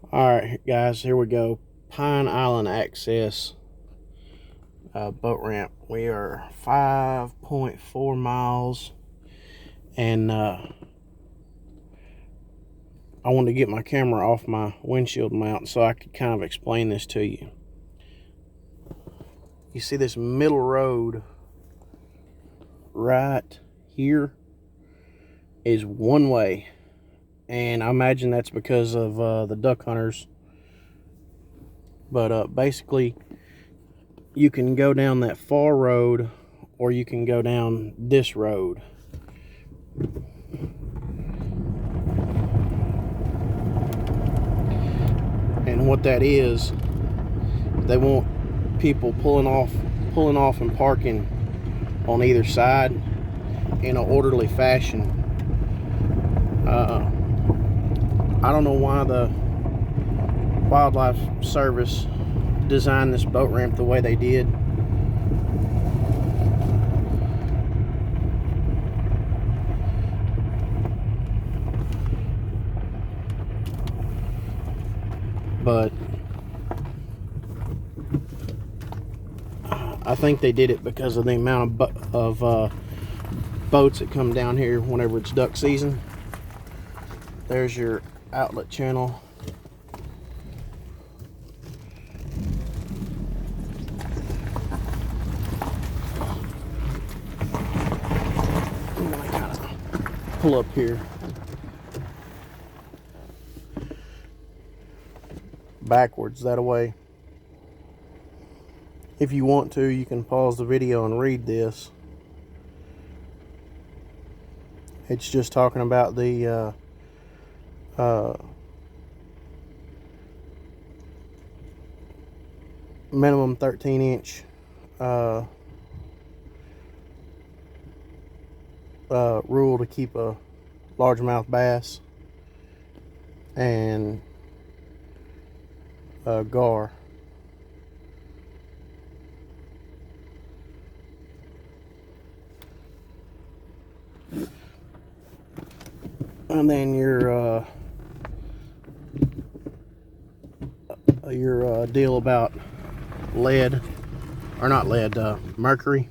Alright guys, here we go. Pine Island Access boat ramp. We are 5.4 miles, and I wanted to get my camera off my windshield mount so I could kind of explain this to you. You see this middle road right here is one way, and I imagine that's because of the duck hunters. But basically, you can go down that far road, or you can go down this road. And what that is, they want people pulling off and parking on either side in an orderly fashion. I don't know why the Wildlife Service designed this boat ramp the way they did. But I think they did it because of the amount of boats that come down here whenever it's duck season. There's your outlet channel. I'm gonna kind of pull up here. Backwards that way. If you want to, you can pause the video and read this. It's just talking about the minimum 13-inch rule to keep a largemouth bass and gar. And then your deal about lead, or not lead, mercury.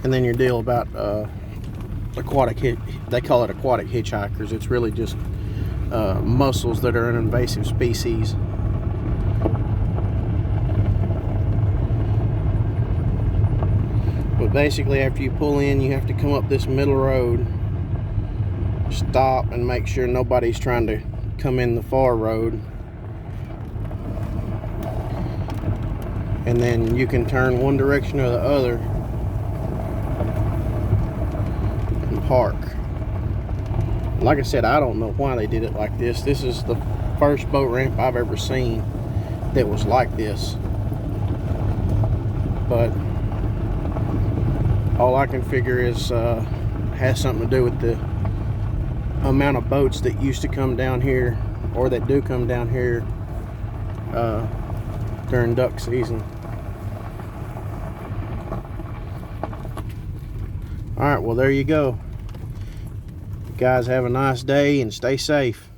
And then your deal about they call it aquatic hitchhikers. It's really just mussels that are an invasive species. But basically, after you pull in, you have to come up this middle road, stop, and make sure nobody's trying to come in the far road. And then you can turn one direction or the other and park. Like I said, I don't know why they did it like this. This is the first boat ramp I've ever seen that was like this. But all I can figure is has something to do with the amount of boats that used to come down here, or that do come down here during duck season. All right, well, there you go. You guys have a nice day and stay safe.